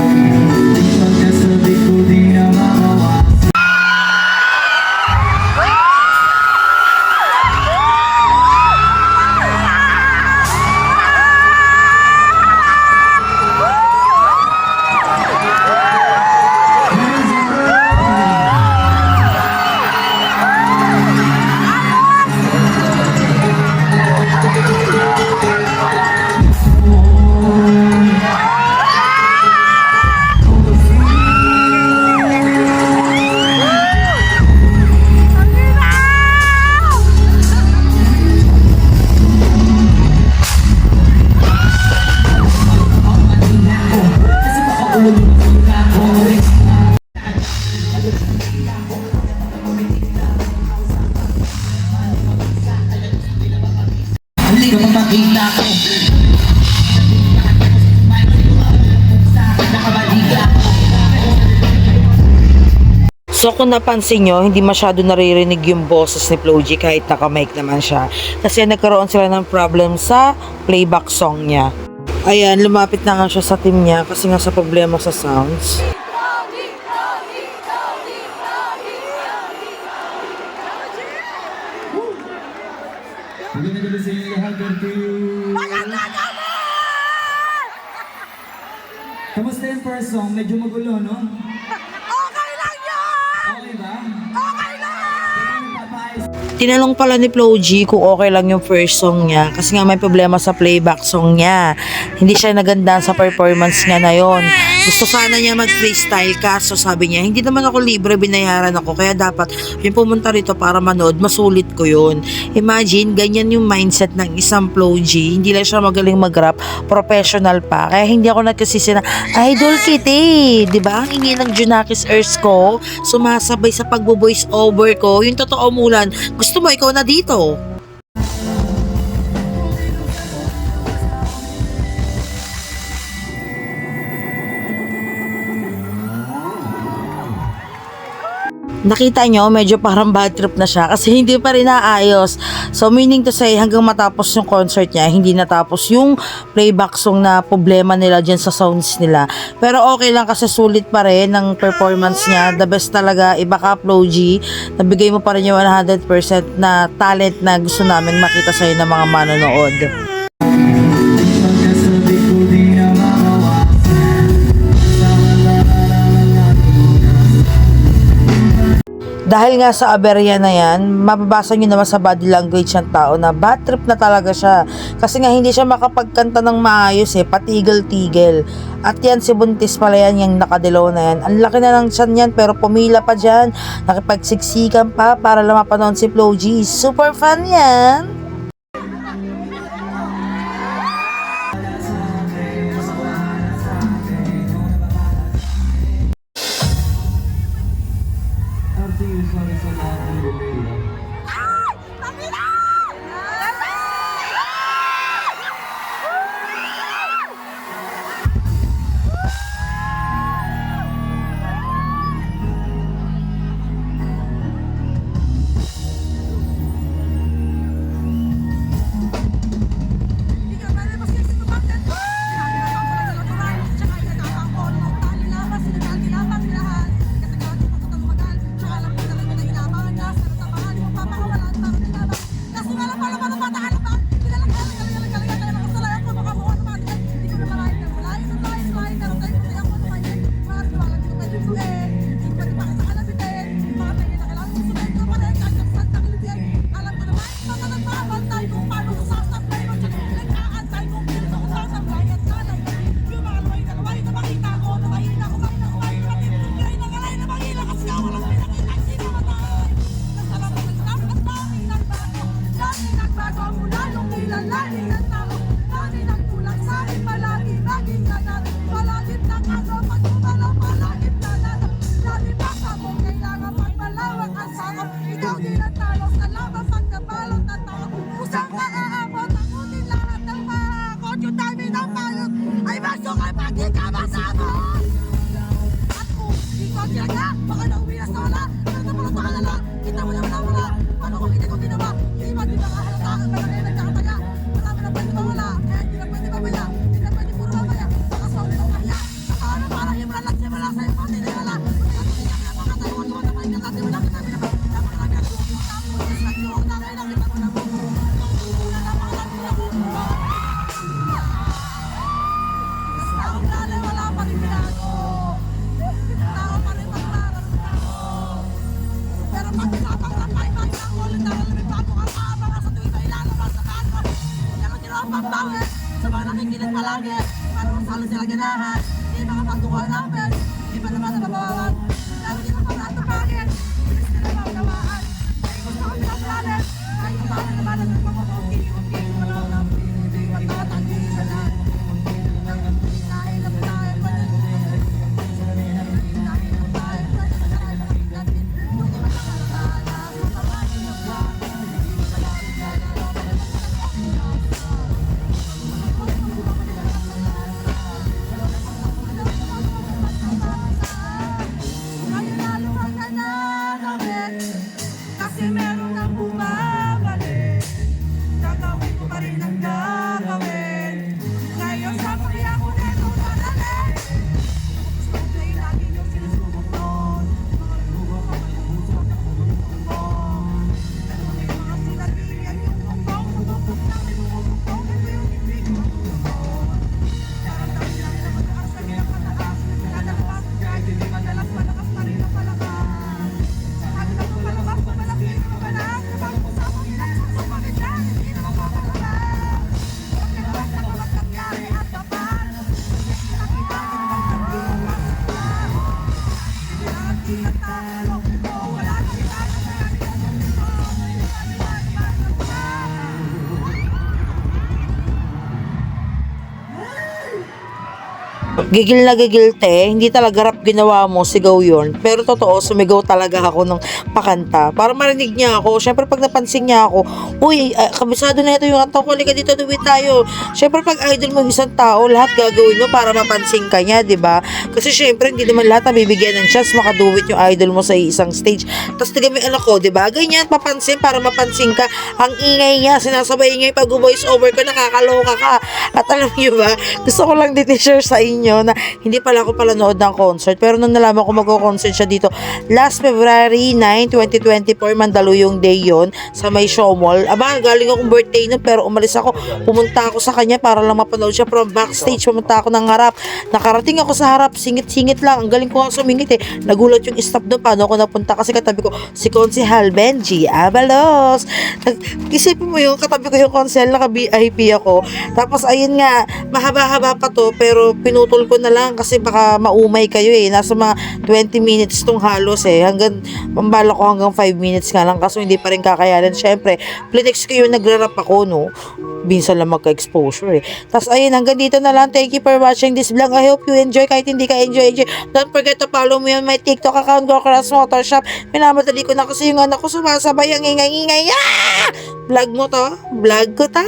Pagkasabi ko di na makawasan. Halika mapakita ko. So kung napansin nyo, hindi masyado naririnig yung boses ni Flo G kahit naka-mic naman siya. Kasi nagkaroon sila ng problem sa playback song niya. Ayan, lumapit na nga siya sa team niya kasi nga sa problema sa sounds. Maganda sa inyo lahat. Kamusta yung first song? Medyo magulo, no? Okay lang yun! Okay ba? Okay lang! Tinanong pala ni Flo G kung okay lang yung first song niya kasi nga may problema sa playback song niya. Hindi siya naganda sa performance niya na yon. Gusto sana niya mag-freestyle kaso sabi niya, hindi naman ako libre, binayaran ako kaya dapat yung pumunta rito para manood, masulit ko yun. Imagine, ganyan yung mindset ng isang Flo G. Hindi lang siya magaling mag-rap, professional pa. Kaya hindi ako nagkasisi na, Idol Kitty, di ba? Ang ingin ng Junakis Earth ko, sumasabay sa pagbo-voice over ko. Yung totoo Mulan, gusto mo ikaw na dito. Nakita nyo, medyo parang bad trip na siya kasi hindi pa rin naayos. So meaning to say, hanggang matapos yung concert niya, hindi natapos yung playback song na problema nila dyan sa sounds nila. Pero okay lang kasi sulit pa rin ng performance niya. The best talaga, iba ka Flo G. Nabigay mo pa rin yung 100% na talent na gusto namin makita sa'yo ng mga manonood. Pagkasabi ko di na makawasan. Dahil nga sa aberya na yan, mababasa nyo naman sa body language ng tao na bad trip na talaga siya. Kasi nga hindi siya makapagkanta ng maayos patigil-tigil. At yan si Buntis pala yan, yung nakadilaw na yan. Ang laki na ng tiyan yan pero pumila pa dyan. Nakipagsiksikan pa para lang mapanood si Flo G. Super fan yan! langit. Para masalo sila ganahan. Di makapagtuwa namin. Di pa naman nababawan. Pero di pa pala tapangin. Bilis na naman unawaan. Ay gusto ko pinaglalit. Ay kung bakit naman ang nagpapapunti. Hindi ko lang lang. Hindi ko matatanggi ka na. Nahilap tayo pa rin. Nahilap tayo pa rin. Hindi ko makakalalaan. Matawain mo ba? Lalo-lalo ka na namin. Kasi meron nang bumabalik. Gagawin ko pa rin ang gagawin. Ngayon sa pati ako neto madali. Gusto ko play lagi yung sinusubok doon. Mga lubok ako yung usok na bumubong. Pero may mga sinalihan yung bumubong. Bumubong namin bumubong. Ito yung ibig ko bumubong. Dahan-dahan lang na mataas na pinakataas. Nalalapas kahit hindi madalas malakas pa rin ang palakas. Sabi na pumalabas, pumalaki na mabalas. Kapag usapang inagsasapagin dyan, hindi na mapapalabas. Bakit ba sa mga nangyari at dapat? Nakita ko naman ang bukas pa. Hindi na ang tinatalo. O wala na kita na mayari ang mundo. Iwan-iwan ang pa. Gigil na gigil te, hindi talaga rap ginawa mo, sigaw yon. Pero totoo, sumigaw talaga ako ng pakanta. Para marinig niya ako. Syempre pag napansin niya ako, uy, kabisado na ito yung kanta ko, halika dito, duwi tayo. Syempre pag idol mo isang tao, lahat gagawin mo para mapansin ka niya, di ba? Kasi syempre hindi naman lahat nabibigyan ng chance makaduwit yung idol mo sa isang stage. Tapos tiga may anak ko, di ba? Ganyan, mapansin para mapansin ka. Ang ingay niya, sinasabay niya yung pag-voice over ko, nakakaloka ka. At alam niyo ba, gusto ko lang din i-share sa inyo na hindi pala ako palanood ng concert, pero nung nalaman ko magko-concert siya dito last February 9, 2024, Mandaluyong Day yon sa may show mall. Aba, galing akong birthday nun pero umalis ako, pumunta ako sa kanya para lang mapanood siya from backstage. Pumunta ako ng harap, nakarating ako sa harap, singit-singit lang, ang galing ko nga sumingit eh. Nagulat yung staff doon paano ako napunta kasi katabi ko si Konsehal Benji Abalos. Isipin mo yung katabi ko yung Konsehal, naka-VIP ako, tapos ayun nga, mahaba-haba pa to pero pinutol ko na lang kasi baka maumay kayo eh. Nasa mga 20 minutes tong halos eh. Hanggang, pambala ko hanggang 5 minutes nga lang kaso hindi pa rin kakayanan. Syempre, Plitex ko yung nagra-rap ako, no? Binsan lang magka-exposure eh. Tapos ayun, hanggang dito na lang. Thank you for watching this vlog. I hope you enjoy. Kahit hindi ka enjoy. Don't forget to follow me on my TikTok account, Gocras Motor Shop. Minamadali ko na kasi yung anak ko sumasabay ang ingay-ingay. Ah! Vlog mo to? Vlog ko ta!